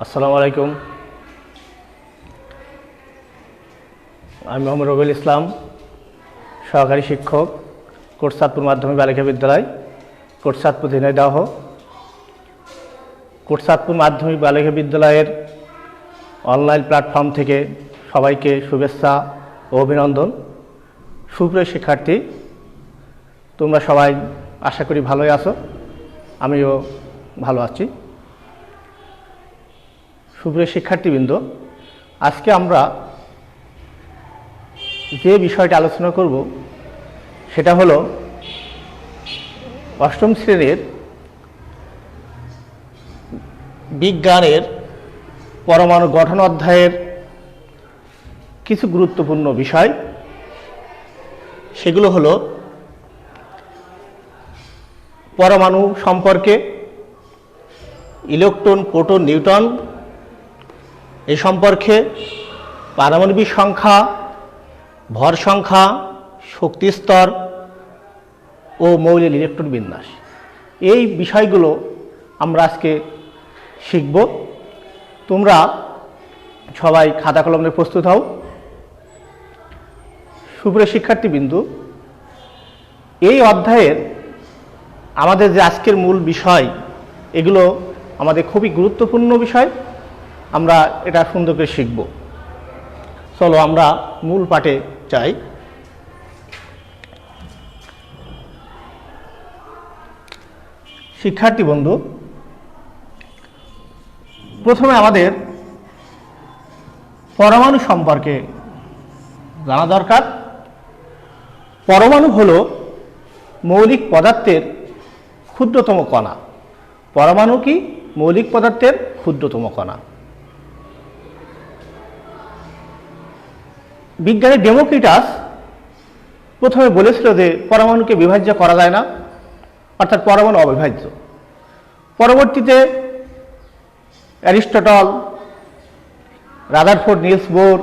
আসসালামু আলাইকুম। আমি মোহাম্মদ রবিউল ইসলাম, সহকারী শিক্ষক, কোটচাঁদপুর মাধ্যমিক বালিকা বিদ্যালয়, কোটচাঁদপুর ঝিনাইদহ। কোটচাঁদপুর মাধ্যমিক বালিকা বিদ্যালয়ের অনলাইন প্ল্যাটফর্ম থেকে সবাইকে শুভেচ্ছা ও অভিনন্দন। সুপ্রিয় শিক্ষার্থী, তোমরা সবাই আশা করি ভালোই আছো, আমিও ভালো আছি। সুপ্রিয় শিক্ষার্থীবৃন্দ, আজকে আমরা যে বিষয়টি আলোচনা করব সেটা হলো অষ্টম শ্রেণীর বিজ্ঞানের পরমাণু গঠন অধ্যায়ের কিছু গুরুত্বপূর্ণ বিষয়। সেগুলো হলো পরমাণু সম্পর্কে, ইলেকট্রন, প্রোটন, নিউট্রন এই সম্পর্কে, পারমাণবিক সংখ্যা, ভর সংখ্যা, শক্তি স্তর ও মৌলিক ইলেকট্রন বিন্যাস, এই বিষয়গুলো আমরা আজকে শিখব। তোমরা সবাই খাতা কলম নিয়ে প্রস্তুত হও। সুপ্রিয় শিক্ষার্থীবৃন্দু, এই অধ্যায়ের আমাদের যে আজকের মূল বিষয়, এগুলো আমাদের খুবই গুরুত্বপূর্ণ বিষয়। আমরা এটা সুন্দর করে শিখব। চলো আমরা মূল পাঠে যাই। শিক্ষার্থী বন্ধু, প্রথমে আমাদের পরমাণু সম্পর্কে জানা দরকার। পরমাণু হলো মৌলিক পদার্থের ক্ষুদ্রতম কণা। পরমাণু কি? মৌলিক পদার্থের ক্ষুদ্রতম কণা। বিজ্ঞানী ডেমোক্রিটাস প্রথমে বলেছিল যে পরমাণুকে বিভাজ্য করা যায় না, অর্থাৎ পরমাণু অবিভাজ্য। পরবর্তীতে অ্যারিস্টটল, রাদারফোর্ড, নিলস বোর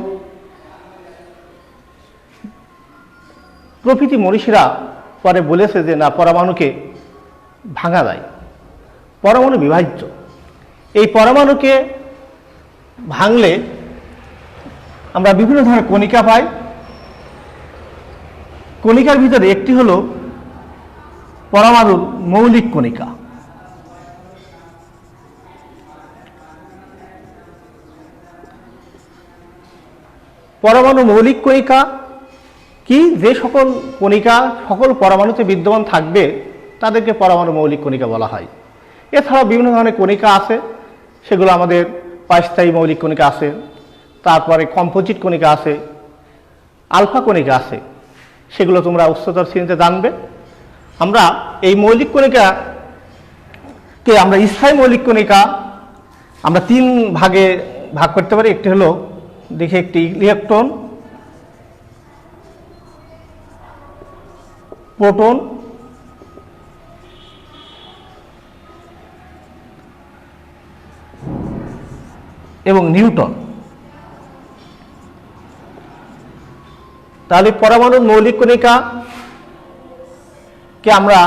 প্রভৃতি মনীষীরা পরে বলেছে যে না, পরমাণুকে ভাঙা যায়, পরমাণু বিভাজ্য। এই পরমাণুকে ভাঙলে আমরা বিভিন্ন ধরনের কণিকা পাই। কণিকার ভিতরে একটি হলো পরমাণুর মৌলিক কণিকা। পরমাণু মৌলিক কণিকা কি? যে সকল কণিকা সকল পরমাণুতে বিদ্যমান থাকবে তাদেরকে পরমাণু মৌলিক কণিকা বলা হয়। এছাড়াও বিভিন্ন ধরনের কণিকা আছে, সেগুলো আমাদের অস্থায়ী মৌলিক কণিকা আছে, তারপরে কম্পোজিট কণিকা আছে, আলফা কণিকা আছে, সেগুলো তোমরা উচ্চতর শ্রেণীতে জানবে। আমরা এই মৌলিক কণিকাকে আমরা স্থায়ী মৌলিক কণিকা আমরা তিন ভাগে ভাগ করতে পারি। একটি হলো দেখি একটি ইলেকট্রন, প্রোটন এবং নিউট্রন। তাহলে পরমাণুর মৌলিক কণিকাকে আমরা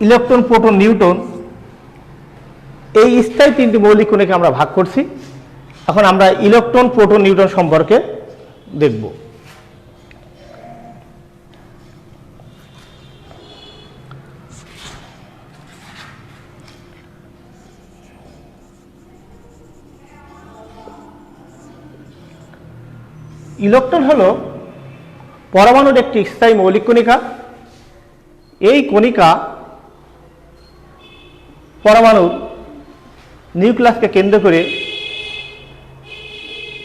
ইলেকট্রন, প্রোটন, নিউট্রন এই স্থায়ী তিনটি মৌলিক কণিকা আমরা ভাগ করছি। এখন আমরা ইলেকট্রন, প্রোটন, নিউট্রন সম্পর্কে দেখব। ইলেকট্রন হলো পরমাণুর একটি স্থায়ী মৌলিক কণিকা। এই কণিকা পরমাণুর নিউক্লিয়াসকে কেন্দ্র করে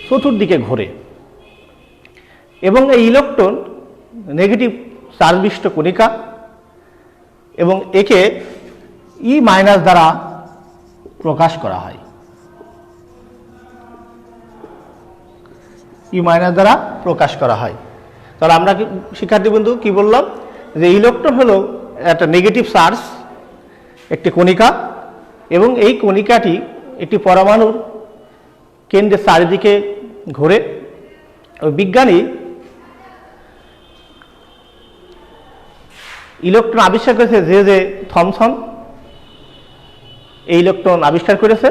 চতুর্দিকে ঘোরে এবং এই ইলেকট্রন নেগেটিভ চার্জবিষ্ট কণিকা এবং একে ই মাইনাস দ্বারা প্রকাশ করা হয়। ই মাইনাস দ্বারা প্রকাশ করা হয়। তাহলে আমরা শিক্ষার্থীবৃন্দু কি বললাম? যে ইলেকট্রন হলো একটা নেগেটিভ চার্জ একটি কণিকা এবং এই কণিকাটি একটি পরমাণুর কেন্দ্রের চারিদিকে ঘোরে। বিজ্ঞানী ইলেকট্রন আবিষ্কার করেছে যে থমসন। এই ইলেকট্রন আবিষ্কার করেছে।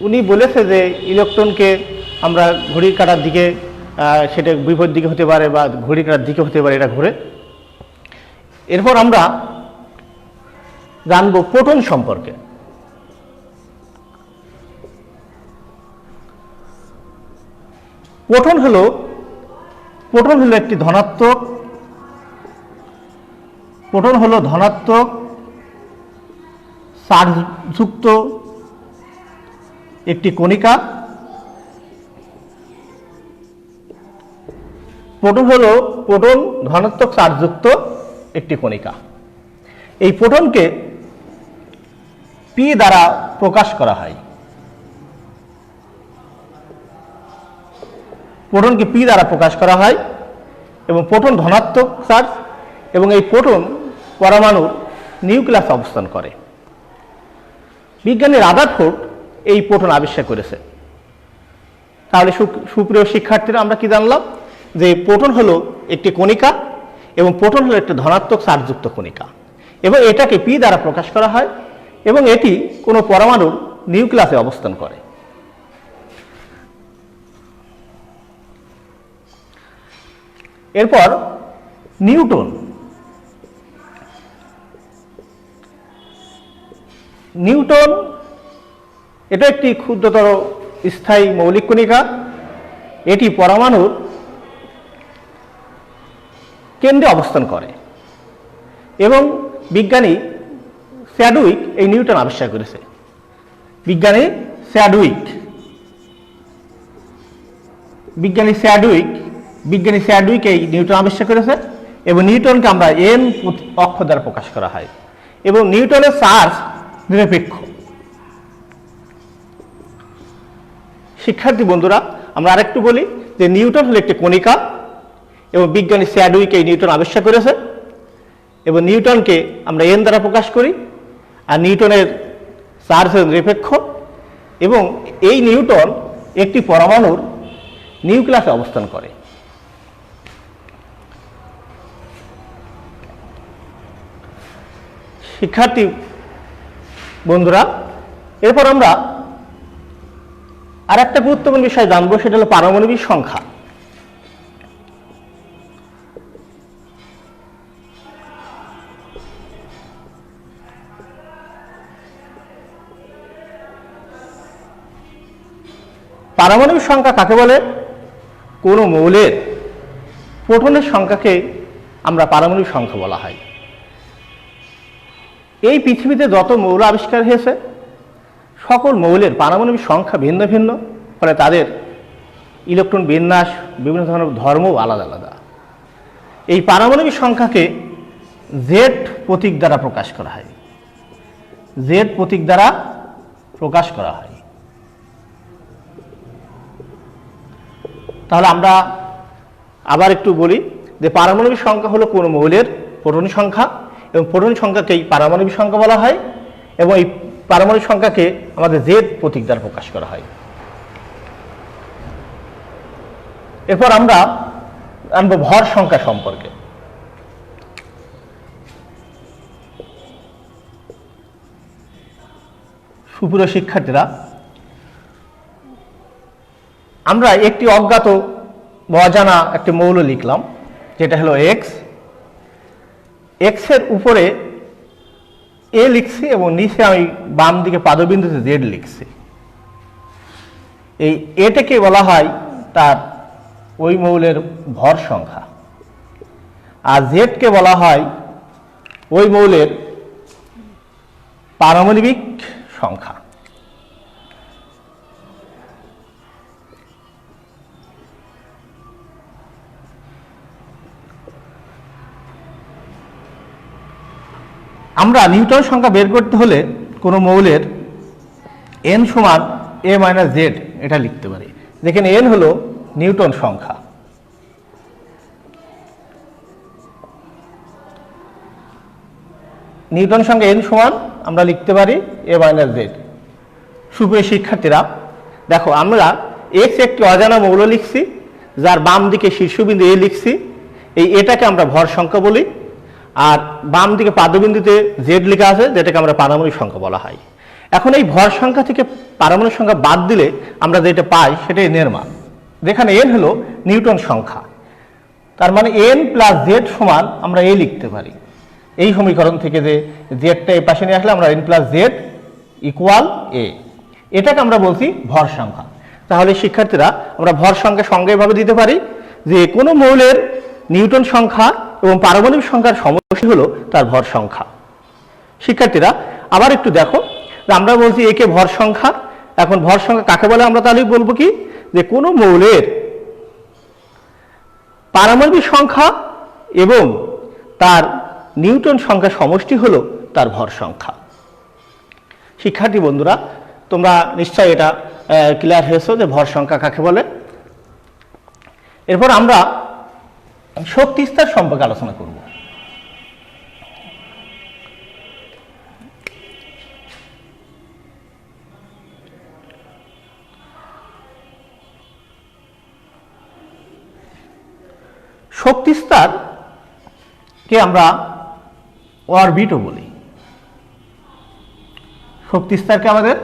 উনি বলেছে যে ইলেকট্রনকে আমরা ঘড়ির কাঁটার দিকে, সেটা বিপরীত দিকে হতে পারে বা ঘড়ির কাঁটার দিকে হতে পারে, এটা ঘুরে। এরপর আমরা জানব প্রোটন সম্পর্কে। প্রোটন হলো একটি ধনাত্মক, চার্জযুক্ত একটি কণিকা। প্রোটন ধনাত্মক চার্জযুক্ত একটি কণিকা। এই প্রোটনকে পি দ্বারা প্রকাশ করা হয়। এবং প্রোটন ধনাত্মক চার্জ, এবং এই প্রোটন পরমাণুর নিউক্লিয়াসে অবস্থান করে। বিজ্ঞানী রাদারফোর্ড এই প্রোটন আবিষ্কার করেছে। তাহলে সুপ্রিয় শিক্ষার্থীরা, আমরা কি জানলাম? যে প্রোটন হলো একটি কণিকা, এবং প্রোটন হলো একটি ধনাত্মক চার্জযুক্ত কণিকা, এবং এটাকে পি দ্বারা প্রকাশ করা হয়, এবং এটি কোনো পরমাণুর নিউক্লিয়াসে অবস্থান করে। এরপর নিউটন। এটা একটি ক্ষুদ্রতর স্থায়ী মৌলিক কণিকা। এটি পরমাণুর কেন্দ্রে অবস্থান করে, এবং বিজ্ঞানী চ্যাডউইক এই নিউটন আবিষ্কার করেছে। বিজ্ঞানী চ্যাডউইক এই নিউটন আবিষ্কার করেছে, এবং নিউটনকে আমরা এন অক্ষ দ্বারা প্রকাশ করা হয়, এবং নিউটনের চার্জ নিরপেক্ষ। শিক্ষার্থী বন্ধুরা, আমরা আরেকটু বলি যে নিউটন হলো একটি কণিকা, এবং বিজ্ঞানী চ্যাডউইক এই নিউটন আবিষ্কার করেছে, এবং নিউটনকে আমরা এন দ্বারা প্রকাশ করি, আর নিউটনের চার্জ নিরপেক্ষ, এবং এই নিউটন একটি পরমাণুর নিউক্লিয়াসে অবস্থান করে। শিক্ষার্থী বন্ধুরা, এরপর আমরা আর একটা গুরুত্বপূর্ণ বিষয় জানবো, সেটা হলো পারমাণবিক সংখ্যা। পারমাণবিক সংখ্যা কাকে বলে? কোনো মৌলের প্রোটনের সংখ্যাকে আমরা পারমাণবিক সংখ্যা বলা হয়। এই পৃথিবীতে যত মৌল আবিষ্কার হয়েছে, সকল মৌলের পারমাণবিক সংখ্যা ভিন্ন ভিন্ন, ফলে তাদের ইলেকট্রন বিন্যাস, বিভিন্ন ধরনের ধর্মও আলাদা আলাদা। এই পারমাণবিক সংখ্যাকে জেড প্রতীক দ্বারা প্রকাশ করা হয়। তাহলে আমরা আবার একটু বলি যে পারমাণবিক সংখ্যা হলো কোনো মৌলের প্রোটনের সংখ্যা, এবং প্রোটনের সংখ্যাকেই পারমাণবিক সংখ্যা বলা হয়, এবং এই পারমাণবিক সংখ্যাকে আমাদের জেড প্রতীক দ্বারা প্রকাশ করা হয়। এরপর আমরা জানবো ভর সংখ্যা সম্পর্কে। সুপ্রিয় শিক্ষার্থীরা, আমরা একটি অজ্ঞাত বা অজানা একটি মৌল লিখলাম, যেটা হলো এক্স। এক্সের উপরে এ লিখছি, এবং নিচে আমি বাম দিকে পাদবিন্দুতে জেড লিখছি। এই এটাকে বলা হয় তার ওই মৌলের ভর সংখ্যা, আর জেডকে বলা হয় ওই মৌলের পারমাণবিক সংখ্যা। আমরা নিউটন সংখ্যা বের করতে হলে কোনো মৌলের এন সমান এ মাইনাস জেড এটা লিখতে পারি, যেখানে এন হলো নিউটন সংখ্যা। নিউটন সংখ্যা এন সমান আমরা লিখতে পারি এ মাইনাস জেড। সুপ্রিয় শিক্ষার্থীরা, দেখো, আমরা এক্স একটি অজানা মৌল লিখছি, যার বাম দিকে শীর্ষবিন্দু এ লিখছি। এই এটাকে আমরা ভর সংখ্যা বলি, আর বাম দিকে পাদবিন্দুতে জেড লেখা আছে, যেটাকে আমরা পারমাণবিক সংখ্যা বলা হয়। এখন এই ভর সংখ্যা থেকে পারমাণবিক সংখ্যা বাদ দিলে আমরা যেটা পাই সেটা এন এর মান, যেখানে এন হলো নিউটন সংখ্যা। তার মানে এন প্লাস জেড সমান আমরা এ লিখতে পারি। এই সমীকরণ থেকে যে জেডটা এই পাশে নিয়ে আসলে আমরা এন প্লাস জেড ইকুয়াল এ, এটাকে আমরা বলছি ভর সংখ্যা। তাহলে শিক্ষার্থীরা আমরা ভর সংখ্যা এভাবে দিতে পারি যে কোনো মৌলের নিউটন সংখ্যা এবং পারমাণবিক সংখ্যার সমষ্টি হলো তার ভর সংখ্যা। শিক্ষার্থীরা আবার একটু দেখো, আমরা বলছি একে ভর সংখ্যা। এখন ভর সংখ্যা কাকে বলে আমরা তাহলে বলবো কি, যে কোনো মৌলের পারমাণবিক সংখ্যা এবং তার নিউটন সংখ্যা সমষ্টি হলো তার ভর সংখ্যা। শিক্ষার্থী বন্ধুরা, তোমরা নিশ্চয়ই এটা ক্লিয়ার হয়েছো যে ভর সংখ্যা কাকে বলে। এরপর আমরা শক্তি স্তর সম্পর্কে আলোচনা করব। শক্তি স্তরকে আমরা অরবিটও বলি। শক্তি স্তরকে আমাদের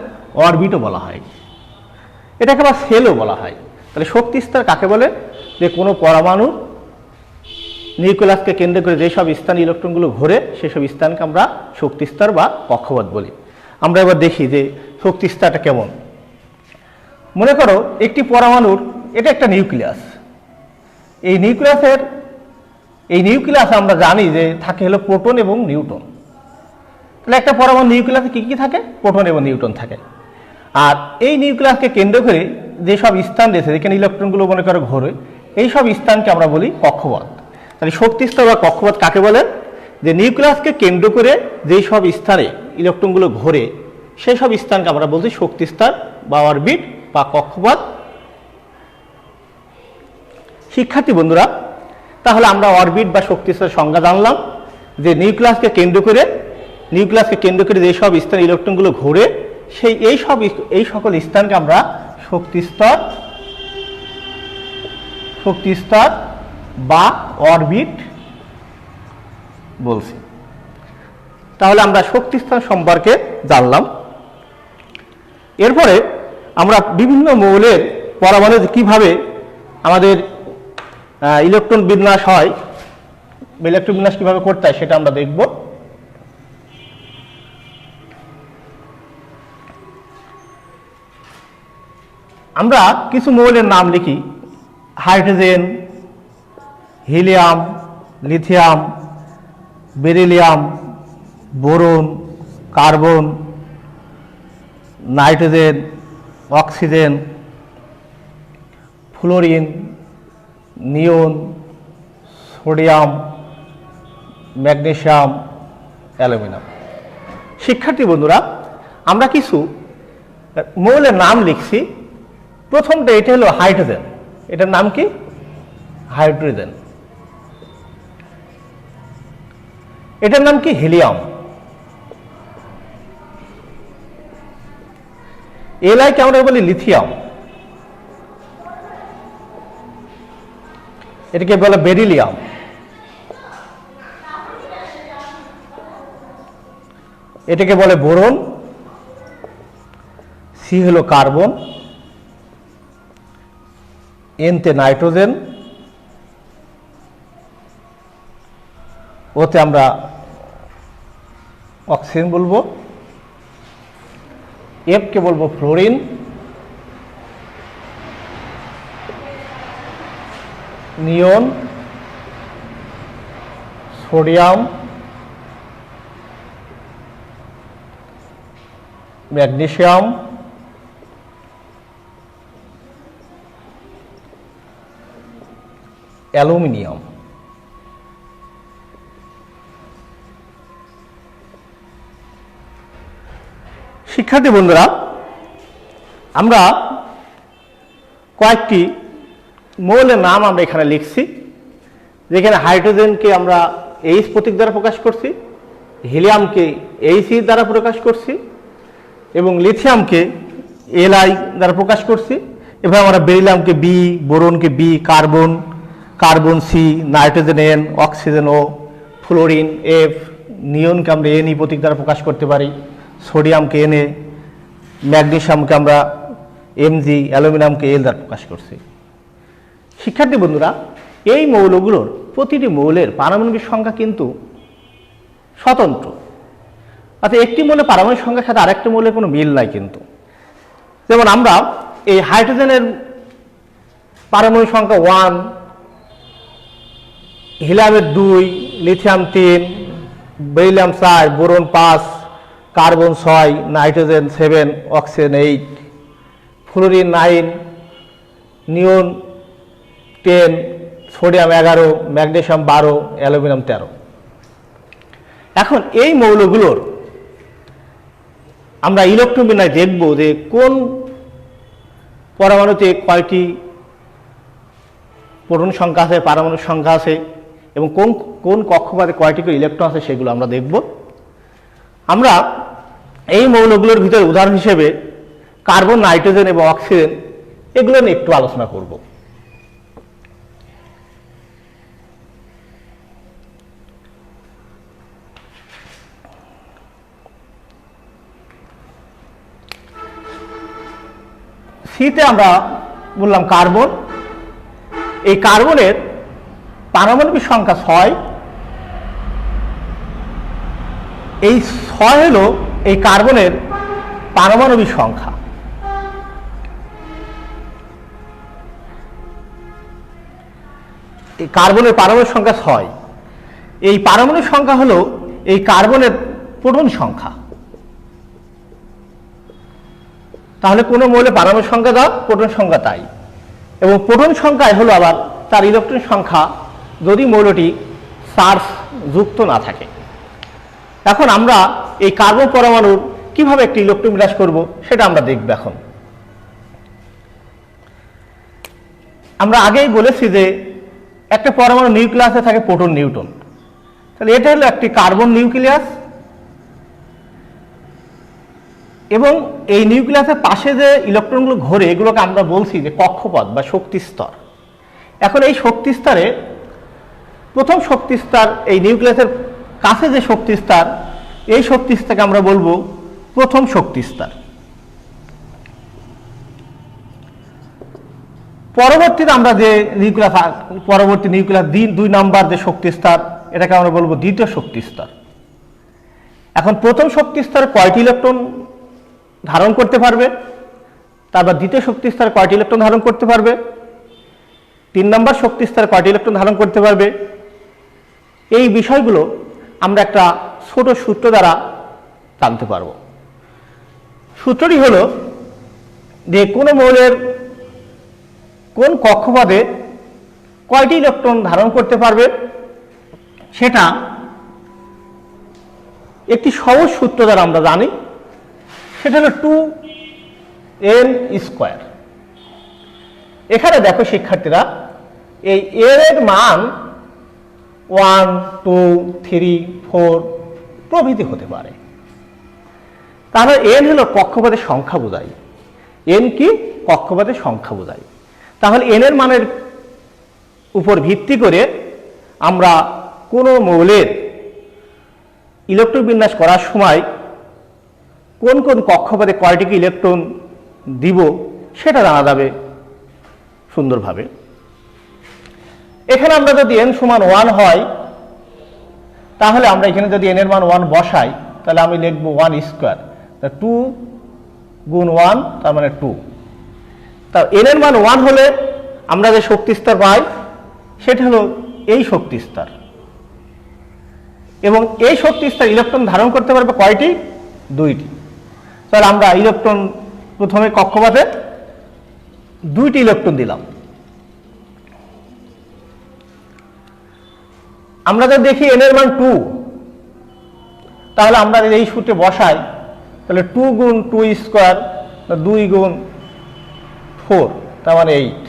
অরবিটও বলা হয়, এটাকে আবার সেলও বলা হয়। তাহলে শক্তি স্তর কাকে বলে, যে কোনো পরমাণু নিউক্লিয়াসকে কেন্দ্র করে যেসব স্থানে ইলেকট্রনগুলো ঘোরে সেসব স্থানকে আমরা শক্তি স্তর বা কক্ষপথ বলি। আমরা এবার দেখি যে শক্তি স্তরটা কেমন। মনে করো একটি পরমাণুর এটা একটা নিউক্লিয়াস। এই নিউক্লিয়াসে আমরা জানি যে থাকে হলো প্রোটন এবং নিউট্রন। তাহলে একটা পরমাণু নিউক্লিয়াসে কি কি থাকে, প্রোটন এবং নিউট্রন থাকে। আর এই নিউক্লিয়াসকে কেন্দ্র করে যেসব স্থান রয়েছে যেখানে ইলেকট্রনগুলো মনে করো ঘোরে, এই সব স্থানকে আমরা বলি কক্ষপথ। তাহলে শক্তি স্তর বা কক্ষপথ কাকে বলে, যে নিউক্লিয়াসকে কেন্দ্র করে যেই সব স্থানে ইলেকট্রনগুলো ঘোরে সেই সব স্থানকে আমরা বলছি শক্তি স্তর বা অরবিট বা কক্ষপথ। শিক্ষার্থী বন্ধুরা, তাহলে আমরা অরবিট বা শক্তি স্তরের সংজ্ঞা জানলাম, যে নিউক্লিয়াসকে কেন্দ্র করে যেসব স্থানে ইলেকট্রনগুলো ঘোরে এই সকল স্থানকে আমরা শক্তি স্তর বা অরবিট বলছি। তাহলে আমরা শক্তি স্তর সম্পর্কে জানলাম। এরপরে আমরা বিভিন্ন মৌলের পরমাণু কিভাবে আমাদের ইলেকট্রন বিন্যাস হয়, ইলেকট্রন বিন্যাস কিভাবে করতে হয় সেটা আমরা দেখব। আমরা কিছু মৌলের নাম লিখি: hydrogen, helium, lithium, beryllium, boron, carbon, nitrogen, oxygen, fluorine, neon, sodium, magnesium, aluminium. শিক্ষার্থী বন্ধুরা, আমরা কিছু মৌলের নাম লিখছি। প্রথমটা এটা হলো হাইড্রোজেন। এটার নাম কি? হাইড্রোজেন। এটার নাম কি? হিলিয়াম। এলাইকে আমরা বলি লিথিয়াম। এটাকে বলে বেরিলিয়াম। এটাকে বলে বোরন। সি হলো কার্বন, এনতে নাইট্রোজেন, ওতে আমরা অক্সিজেন বলবো, এফ কে বলবো fluorine, neon, sodium, magnesium, aluminium. শিক্ষার্থী বন্ধুরা, আমরা কয়েকটি মৌলের নাম আমরা এখানে লিখছি, যেখানে হাইড্রোজেনকে আমরা এইচ প্রতীক দ্বারা প্রকাশ করছি, হিলিয়ামকে এইচই দ্বারা প্রকাশ করছি এবং লিথিয়ামকে এলআই দ্বারা প্রকাশ করছি। এভাবে আমরা বেরিলিয়ামকে বি, বোরনকে B, carbon C, nitrogen N, oxygen O, fluorine F, নিয়নকে আমরা এনই প্রতীক দ্বারা প্রকাশ করতে পারি, সোডিয়ামকে এনএ, ম্যাগনেসিয়ামকে আমরা এমজি, অ্যালুমিনিয়ামকে এল দ্বারা প্রকাশ করছি। শিক্ষার্থী বন্ধুরা, এই মৌলগুলোর প্রতিটি মৌলের পারমাণবিক সংখ্যা কিন্তু স্বতন্ত্র, অর্থাৎ একটি মৌলের পারমাণবিক সংখ্যার সাথে আরেকটি মৌলের কোনো মিল নাই কিন্তু। যেমন আমরা এই হাইড্রোজেনের পারমাণবিক সংখ্যা 1, হিলিয়ামের 2, lithium 3, beryllium 4, boron 5, carbon 6, nitrogen 7, oxygen 8, fluorine 9, নিয়ন 10, সোডিয়াম 11, ম্যাগনেসিয়াম 12, অ্যালুমিনিয়াম 13। এখন এই মৌলগুলোর আমরা ইলেকট্রন বিন্যাস দেখব যে কোন পরমাণুতে কয়টি প্রোটন সংখ্যা আছে, পারমাণবিক সংখ্যা আছে, এবং কোন কোন কক্ষপথে কয়টি করে ইলেকট্রন আছে সেগুলো আমরা দেখব। আমরা এই মৌলগুলোর ভিতরে উদাহরণ হিসেবে কার্বন, নাইট্রোজেন এবং অক্সিজেন এগুলো নিয়ে একটু আলোচনা করব। সিতে আমরা বললাম কার্বন। এই কার্বনের পারমাণবিক সংখ্যা 6। এই 6 হলো এই কার্বনের পারমাণবিক সংখ্যা। এই কার্বনের পারমাণবিক সংখ্যা 6। এই পারমাণবিক সংখ্যা হলো এই কার্বনের প্রোটন সংখ্যা। তাহলে কোনো মৌলে পারমাণবিক সংখ্যা দাও, প্রোটন সংখ্যা তাই, এবং প্রোটন সংখ্যায় হলো আবার তার ইলেকট্রন সংখ্যা যদি মৌলটি চার্জ যুক্ত না থাকে। এখন আমরা এই কার্বন পরমাণুর কিভাবে একটি ইলেকট্রন বিন্যাস করব সেটা আমরা দেখব। এখন আমরা আগেই বলেছি যে একটা পরমাণু নিউক্লিয়াসে থাকে প্রোটন, নিউট্রন। তাহলে এটা হলো একটি কার্বন নিউক্লিয়াস, এবং এই নিউক্লিয়াসের পাশে যে ইলেকট্রনগুলো ঘোরে এগুলোকে আমরা বলছি যে কক্ষপথ বা শক্তি স্তর। এখন এই শক্তি স্তরে প্রথম শক্তি স্তর, এই নিউক্লিয়াসের কাছে যে শক্তি স্তর, এই শক্তি স্তরকে আমরা বলবো প্রথম শক্তি স্তর। পরবর্তীতে আমরা যে নিউক্লিয়াস, পরবর্তী নিউক্লিয়াস 2 নম্বর যে শক্তি স্তর, এটাকে আমরা বলবো দ্বিতীয় শক্তি স্তর। এখন প্রথম শক্তি স্তরে কয়টি ইলেকট্রন ধারণ করতে পারবে, তারপর দ্বিতীয় শক্তি স্তরে কয়টি ইলেকট্রন ধারণ করতে পারবে, 3 নম্বর শক্তি স্তরে কয়টি ইলেকট্রন ধারণ করতে পারবে, এই বিষয়গুলো আমরা একটা ছোট সূত্র দ্বারা জানতে পারব। সূত্রটি হলো যে কোনো মৌলের কোন কক্ষপথে কয়টি ইলেকট্রন ধারণ করতে পারবে সেটা একটি সহজ সূত্র দ্বারা আমরা জানি। সেটা হলো 2n²। এখানে দেখো শিক্ষার্থীরা, এই n এর মান 1, 2, 3, 4 প্রভৃতি হতে পারে। তাহলে n হলো কক্ষপথের সংখ্যা বোঝায়। n কি? কক্ষপথের সংখ্যা বোঝায়। তাহলে n এর মানের উপর ভিত্তি করে আমরা কোনো মৌলের ইলেকট্রন বিন্যাস করার সময় কোন কোন কক্ষপথে কয়টি ইলেকট্রন দিব সেটা জানা যাবে সুন্দরভাবে। এখানে আমরা যদি n সমান 1 হয়, তাহলে আমরা এখানে যদি n এর মান 1 বসাই, তাহলে আমি লিখব 1²। 2 গুণ 1 তার মানে 2। তা n এর মান 1 হলে আমরা যে শক্তি স্তর পাই সেটা হলো এই শক্তি স্তর, এবং এই শক্তি স্তর ইলেকট্রন ধারণ করতে পারবে কয়টি? 2টি। তাহলে আমরা ইলেকট্রন প্রথমে কক্ষপথে 2টি ইলেকট্রন দিলাম। আমরা যদি দেখি n এর মান 2, তাহলে আমরা যদি এই সূত্রে বসাই, তাহলে 2 গুণ 2², 2 গুণ 4 তার মানে 8।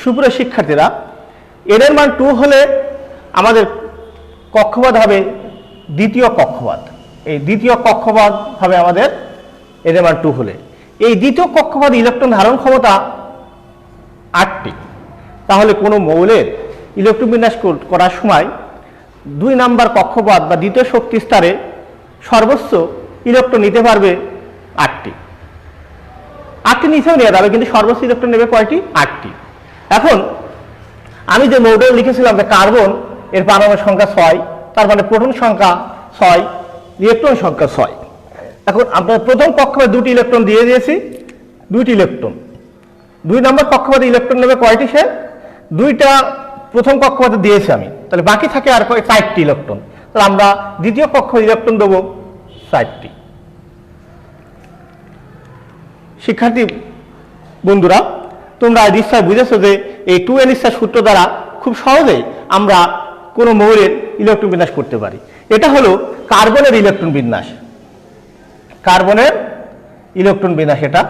সুপ্রিয় শিক্ষার্থীরা, n এর মান 2 হলে আমাদের কক্ষপথ হবে দ্বিতীয় কক্ষপথ। এই দ্বিতীয় কক্ষপথ হবে আমাদের n এর মান 2 হলে। এই দ্বিতীয় কক্ষপথ ইলেকট্রন ধারণ ক্ষমতা 8টি। তাহলে কোনো মৌলের ইলেকট্রন বিন্যাস করার সময় 2 নাম্বার কক্ষপথ বা দ্বিতীয় শক্তি স্তরে সর্বোচ্চ ইলেকট্রন নিতে পারবে 8টি। 8টি নিচেও নেওয়া যাবে, কিন্তু সর্বোচ্চ ইলেকট্রন নেবে কয়টি? 8টি। এখন আমি যে মডেল লিখেছিলাম যে কার্বন এর পারমাণবিক সংখ্যা 6, তার মানে প্রোটন সংখ্যা 6, ইলেকট্রন সংখ্যা 6। এখন আমরা প্রথম কক্ষপথে 2টি ইলেকট্রন দিয়ে দিয়েছি, 2টি ইলেকট্রন। 2 নম্বর কক্ষপথে ইলেকট্রন নেবে কয়টি? সে 2টা প্রথম কক্ষপথে দিয়েছি আমি, তাহলে বাকি থাকে আর 4টি ইলেকট্রন। তাহলে আমরা দ্বিতীয় কক্ষপথে ইলেকট্রন দেবো 4টি। শিক্ষার্থী বন্ধুরা, তোমরা নিশ্চয় বুঝেছো যে এই 2n সূত্র দ্বারা খুব সহজেই আমরা কোনো মৌলের ইলেকট্রন বিন্যাস করতে পারি। এটা হলো কার্বনের ইলেকট্রন বিন্যাস, কার্বনের ইলেকট্রন বিন্যাস এটা।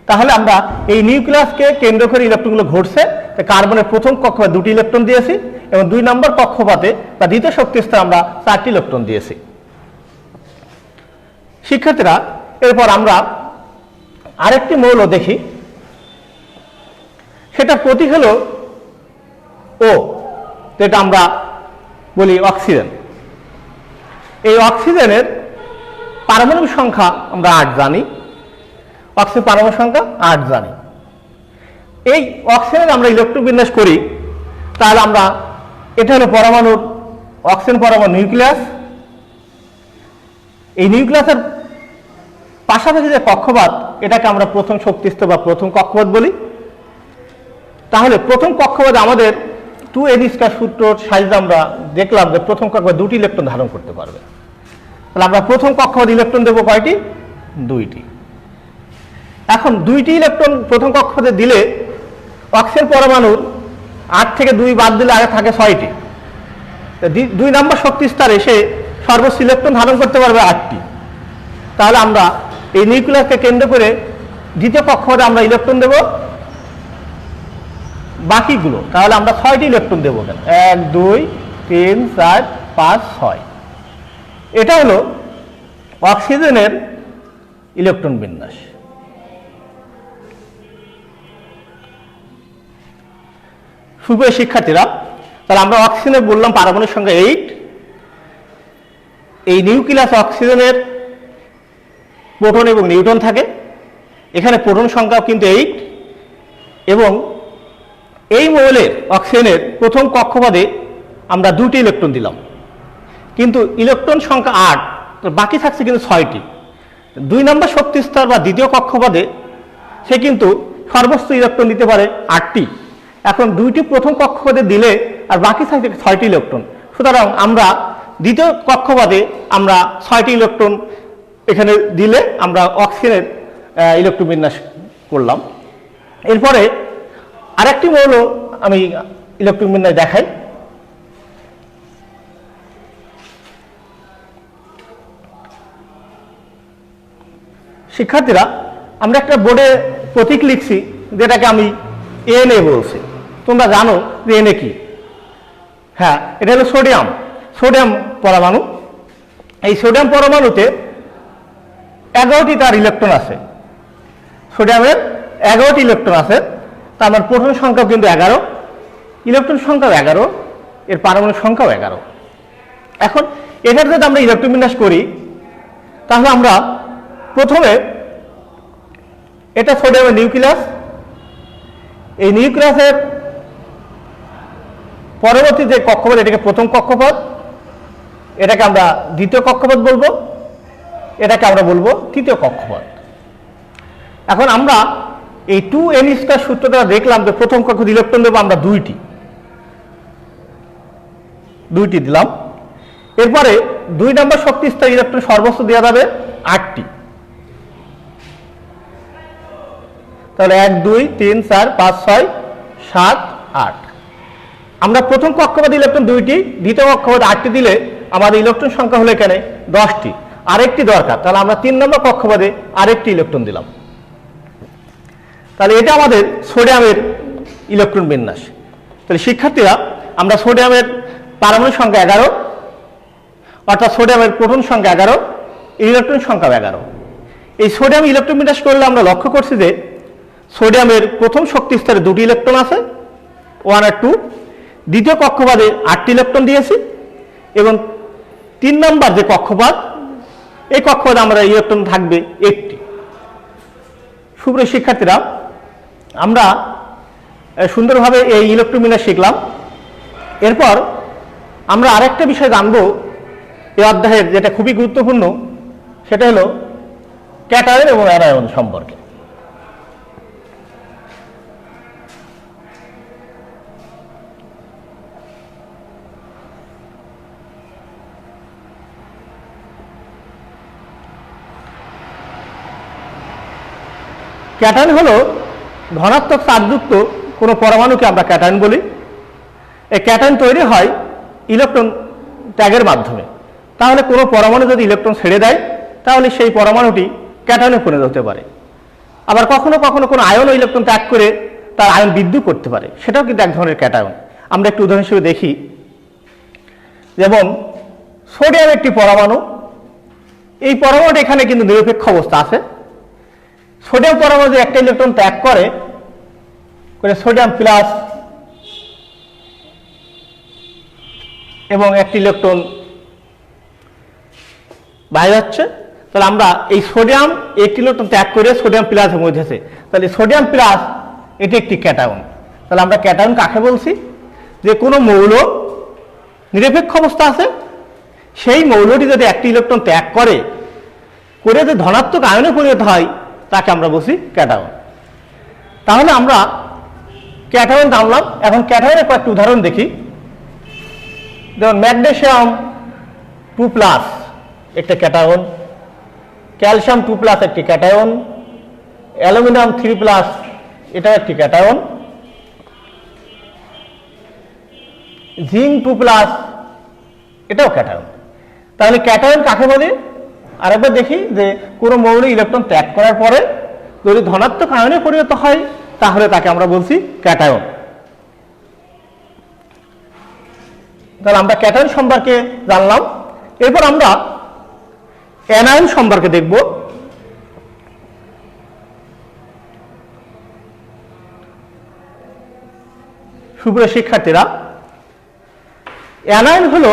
তাহলে আমরা এই নিউক্লিয়াসকে কেন্দ্র করে ইলেকট্রনগুলো ঘটছে। কার্বনের প্রথম কক্ষপথে 2টি ইলেকট্রন দিয়েছি এবং 2 নম্বর কক্ষপথে বা দ্বিতীয় শক্তি স্তরে আমরা 4টি ইলেকট্রন দিয়েছি। শিক্ষার্থীরা, এরপর আমরা আরেকটি মৌল দেখি, সেটা প্রতীক হলো ও, যেটা আমরা বলি অক্সিজেন। এই অক্সিজেনের পারমাণবিক সংখ্যা আমরা 8 জানি, অক্সিজেন পারমাণবিক সংখ্যা 8 জানি। এই অক্সিজেনের আমরা ইলেকট্রন বিন্যাস করি, তাহলে আমরা এটা হলো পরমাণুর অক্সিজেন পরমাণু নিউক্লিয়াস। এই নিউক্লিয়াসের পাশাপাশি যে কক্ষপথ, এটাকে আমরা প্রথম শক্তি স্তর বা প্রথম কক্ষপথ বলি। তাহলে প্রথম কক্ষপথে আমাদের 2n² সূত্র সাহায্যে আমরা দেখলাম যে প্রথম কক্ষপথ 2টি ইলেকট্রন ধারণ করতে পারবে। তাহলে আমরা প্রথম কক্ষপথে ইলেকট্রন দেবো কয়টি? 2টি। এখন 2টি ইলেকট্রন প্রথম কক্ষপথে দিলে অক্সিজেন পরমাণুর 8 থেকে 2 বাদ দিলে আগে থাকে 6টি। 2 নম্বর শক্তি স্তরে এসে সর্বোচ্চ ইলেকট্রন ধারণ করতে পারবে 8টি। তাহলে আমরা এই নিউক্লিয়াসকে কেন্দ্র করে দ্বিতীয় কক্ষপথে আমরা ইলেকট্রন দেব বাকিগুলো। তাহলে আমরা 6টি ইলেকট্রন দেবো। 1 2 3 4 5 6। এটা হলো অক্সিজেনের ইলেকট্রন বিন্যাস। সুপ্রিয় শিক্ষার্থীরা, তাহলে আমরা অক্সিজেনের বললাম পারমাণবিক সংখ্যা 8। এই নিউক্লিয়াস অক্সিজেনের প্রোটন এবং নিউট্রন থাকে। এখানে প্রোটন সংখ্যাও কিন্তু 8 এবং এই মৌলের অক্সিজেনের প্রথম কক্ষপথে আমরা 2টি ইলেকট্রন দিলাম, কিন্তু ইলেকট্রন সংখ্যা 8, বাকি থাকছে কিন্তু 6টি। 2 নম্বর শক্তি স্তর বা দ্বিতীয় কক্ষপথে সে কিন্তু সর্বোচ্চ ইলেকট্রন দিতে পারে 8টি। এখন 2টি প্রথম কক্ষপথে দিলে আর বাকি থাকছে 6টি ইলেকট্রন। সুতরাং আমরা দ্বিতীয় কক্ষপথে আমরা 6টি ইলেকট্রন এখানে দিলে আমরা অক্সিজেনের ইলেকট্রন বিন্যাস করলাম। এরপরে আরেকটি মৌল আমি ইলেকট্রন বিন্যাস দেখাই। শিক্ষার্থীরা, আমরা একটা বোর্ডে প্রতীক লিখছি, যেটাকে আমি Na বলছি। তোমরা জানো যে Na কি? হ্যাঁ, এটা হলো সোডিয়াম, সোডিয়াম পরমাণু। এই সোডিয়াম পরমাণুতে 11টি তার ইলেকট্রন আছে। সোডিয়ামের 11টি ইলেকট্রন আছে, তার মানে প্রোটন সংখ্যাও কিন্তু 11, ইলেকট্রন সংখ্যাও 11, এর পারমাণবিক সংখ্যাও 11। এখন এটার যদি আমরা ইলেকট্রন বিন্যাস করি, তাহলে আমরা প্রথমে, এটা সোডিয়ামের নিউক্লিয়াস। এই নিউক্লিয়াসের পরবর্তী যে কক্ষপথ, এটাকে প্রথম কক্ষপথ, এটাকে আমরা দ্বিতীয় কক্ষপথ বলবো, এটাকে আমরা বলবো তৃতীয় কক্ষপথ। এখন আমরা এই 2n² সূত্র দ্বারা দেখলাম যে প্রথম কক্ষপথে ইলেকট্রন দেবো আমরা 2টি দিলাম। এরপরে 2 নম্বর শক্তি স্তরে ইলেকট্রন সর্বোচ্চ দেওয়া যাবে 8টি। তাহলে 1 2 3 4 5 6 7 8। আমরা প্রথম কক্ষপথে ইলেকট্রন 2টি, দ্বিতীয় কক্ষপথে 8টি দিলে আমাদের ইলেকট্রন সংখ্যা হলো এখানে 10টি। আরেকটি দরকার, তাহলে আমরা 3 নম্বর কক্ষপথে আরেকটি ইলেকট্রন দিলাম। তাহলে এটা আমাদের সোডিয়ামের ইলেকট্রন বিন্যাস। তাহলে শিক্ষার্থীরা, আমরা সোডিয়ামের পারমাণবিক সংখ্যা 11, অর্থাৎ সোডিয়ামের প্রোটন সংখ্যা 11, ইলেকট্রন সংখ্যা 11। এই সোডিয়াম ইলেকট্রন বিন্যাস করলে আমরা লক্ষ্য করছি যে সোডিয়ামের প্রথম শক্তি স্তরে 2টি ইলেকট্রন আছে 1 আর 2, দ্বিতীয় কক্ষপথে 8টি ইলেকট্রন দিয়েছি এবং 3 নম্বর যে কক্ষপথ, এই কক্ষপথে আমরা ইলেকট্রন থাকবে 8টি। সুপ্রিয় শিক্ষার্থীরা, আমরা সুন্দরভাবে এই ইলেকট্রোবিন্যাস শিখলাম। এরপর আমরা আরেকটা বিষয় জানব এই অধ্যায়ের, যেটা খুবই গুরুত্বপূর্ণ, সেটা হলো ক্যাটায়ন এবং অ্যানায়ন সম্পর্কে। ক্যাটায়ন হলো ধনাত্মক চার্জযুক্ত কোনো পরমাণুকে আমরা ক্যাটায়ন বলি। এই ক্যাটায়ন তৈরি হয় ইলেকট্রন ত্যাগের মাধ্যমে। তাহলে কোনো পরমাণু যদি ইলেকট্রন ছেড়ে দেয় তাহলে সেই পরমাণুটি ক্যাটায়নে পরিণত হতে পারে। আবার কখনো কখনো কোনো আয়ন ইলেকট্রন ত্যাগ করে তার আয়ন বৃদ্ধি করতে পারে, সেটাও কিন্তু এক ধরনের ক্যাটায়ন। আমরা একটু উদাহরণ হিসেবে দেখি। যেমন সোডিয়াম একটি পরমাণু, এই পরমাণুটা এখানে কিন্তু নিরপেক্ষ অবস্থা আছে। সোডিয়াম পরমাণু যে একটা ইলেকট্রন ত্যাগ করে সোডিয়াম প্লাস এবং একটি ইলেকট্রন বাইরে যাচ্ছে, তাহলে আমরা এই সোডিয়াম একটি ইলেকট্রন ত্যাগ করে সোডিয়াম প্লাসের মধ্যে আছে, তাহলে সোডিয়াম প্লাস এটি একটি ক্যাটায়ন। তাহলে আমরা ক্যাটায়ন কাকে বলছি? যে কোনো মৌল নিরপেক্ষ অবস্থা আছে, সেই মৌলটি যদি একটি ইলেকট্রন ত্যাগ করে যে ধনাত্মক আয়নে পরিণত হয়, তাকে আমরা বলছি ক্যাটায়ন। তাহলে আমরা ক্যাটায়ন জানলাম। এখন ক্যাটায়নের কয়েকটি উদাহরণ দেখি। যেমন ম্যাগনেসিয়াম 2+ একটা ক্যাটায়ন, ক্যালসিয়াম 2+ একটি ক্যাটায়ন, অ্যালুমিনিয়াম 3+ এটাও একটি ক্যাটায়ন, জিঙ্ক 2+ এটাও ক্যাটায়ন। তাহলে ক্যাটায়ন কাকে বলে? আরেকবার দেখি যে কোনো মৌল ইলেকট্রন ত্যাগ করার পরে যদি ধনাত্মক আয়নে পরিণত হয় তাহলে তাকে আমরা বলছি ক্যাটায়ন। তাহলে আমরা ক্যাটায়ন সম্পর্কে জানলাম। এরপর আমরা অ্যানায়ন সম্পর্কে দেখব। সুপ্রিয় শিক্ষার্থীরা, অ্যানায়ন হলো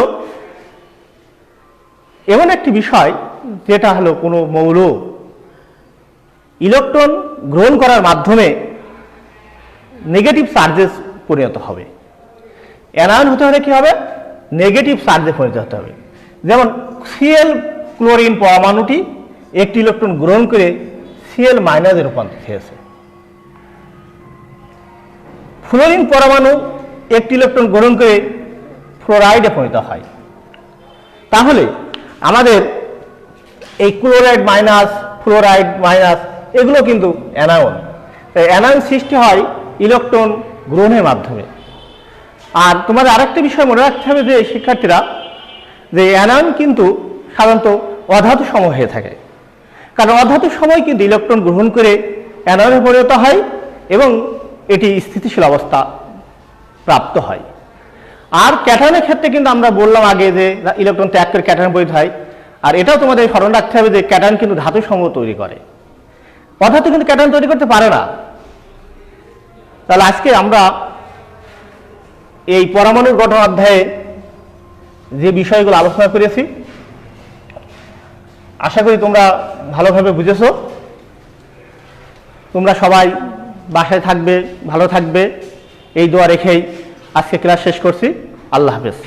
এমন একটি বিষয় যেটা হলো কোনো মৌল ইলেকট্রন গ্রহণ করার মাধ্যমে নেগেটিভ চার্জে পরিণত হবে। অ্যানায়ন হতে হলে কি হবে? নেগেটিভ চার্জে পরিণত হতে হবে। যেমন Cl ক্লোরিন পরমাণুটি একটি ইলেকট্রন গ্রহণ করে Cl- এ রূপান্তরিত হয়েছে। ফ্লোরিন পরমাণু একটি ইলেকট্রন গ্রহণ করে ফ্লোরাইডে পরিণত হয়। তাহলে আমাদের এই ক্লোরাইড মাইনাস, ফ্লোরাইড মাইনাস এগুলো কিন্তু অ্যানায়ন। তাই অ্যানায়ন সৃষ্টি হয় ইলেকট্রন গ্রহণের মাধ্যমে। আর তোমাদের আরেকটা বিষয় মনে রাখতে হবে যে শিক্ষার্থীরা, যে অ্যানায়ন কিন্তু সাধারণত অধাতু সময় হয়ে থাকে। কারণ অধাতু সময় কিন্তু ইলেকট্রন গ্রহণ করে অ্যানায়নে পরিণত হয় এবং এটি স্থিতিশীল অবস্থা প্রাপ্ত হয়। আর ক্যাটায়নের ক্ষেত্রে কিন্তু আমরা বললাম আগে যে ইলেকট্রন ত্যাগ করে ক্যাটায়ন পরিণত হয়। আর এটাও তোমাদের স্মরণ রাখতে হবে যে ক্যাটায়ন কিন্তু ধাতু সমূহ তৈরি করে, অধাতু কিন্তু ক্যাটায়ন তৈরি করতে পারে না। তাহলে আজকে আমরা এই পরমাণুর গঠন অধ্যায়ে যে বিষয়গুলো আলোচনা করেছি আশা করি তোমরা ভালোভাবে বুঝেছো। তোমরা সবাই বাসায় থাকবে, ভালো থাকবে, এই দোয়া রেখেই আজকে ক্লাস শেষ করছি। আল্লাহ হাফেজ।